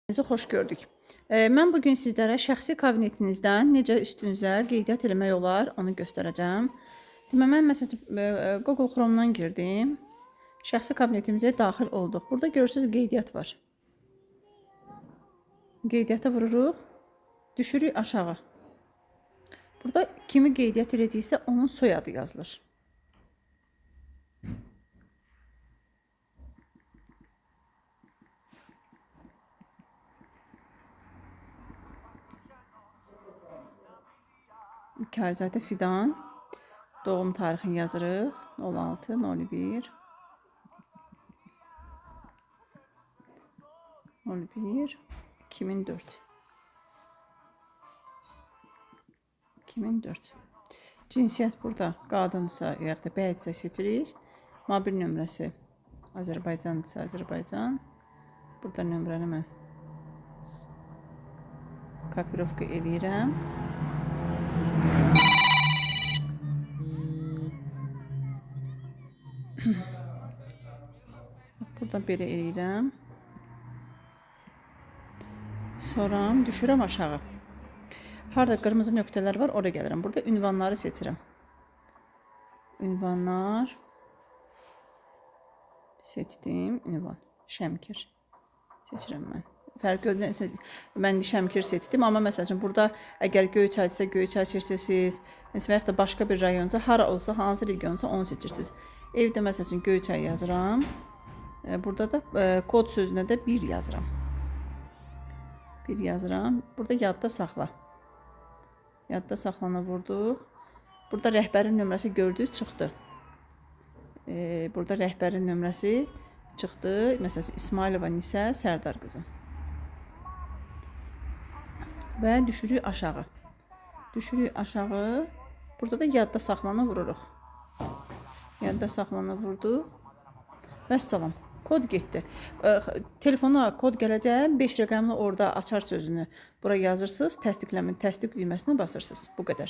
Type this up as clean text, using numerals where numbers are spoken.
Sizi xoş gördük. Mən bugün sizlərə şəxsi kabinetinizdən necə üstünüzə qeydiyyat eləmək olar, onu göstərəcəm. Deməli, mən məsələn Google Chrome-dan girdim. Şəxsi kabinetimizə daxil olduq. Burada görürsünüz qeydiyyat var. Qeydiyyata vururuq, düşürük aşağı. Burada kimi qeydiyyat edəcəksə onun soyadı yazılır. Mükayəzədə Fidan. Doğum tarixini yazırıq. 06-01 2004 2004. Cinsiyyət burada qadınsa, yaxud da bəyətsə seçirik. Mobil nömrəsi Azərbaycandırsa Azərbaycan. Burada nömrəni mən kopirovka eləyirəm. Buradan belə eləyirəm. Sonra düşürəm aşağı. Harada qırmızı nöqtələr var, oraya gəlirəm. Burada ünvanları seçirəm. Ünvanlar. Seçdim. Ünvan. Şəmkir. Seçirəm mən. Fərqi yoxdur. Mən Şəmkir seçdim. Amma məsələn, burada əgər Göyçaydısa Göyçay seçirsiniz. Və ya da başqa bir rayonca, hara olsa, hansı regionsa onu seçirsiniz. Evdə məsələn Göyçay yazıram. Burada da kod sözünə də 1 yazıram. 1 yazıram. Burada yadda saxla. Yadda saxlana vurduq. Burada rəhbərin nömrəsi gördünüz, çıxdı. Burada rəhbərin nömrəsi çıxdı. Məsələn, İsmailova Nisə Sərdar qızı. Və düşürük aşağı. Düşürük aşağı. Burada da yadda saxlana vururuq. Yadda saxlana vurduq. Vəssalam. Kod getdi. Telefona kod gələcək. 5 rəqəmli orada açar sözünü bura yazırsınız. Təsdiq düyməsinə basırsınız. Bu qədər.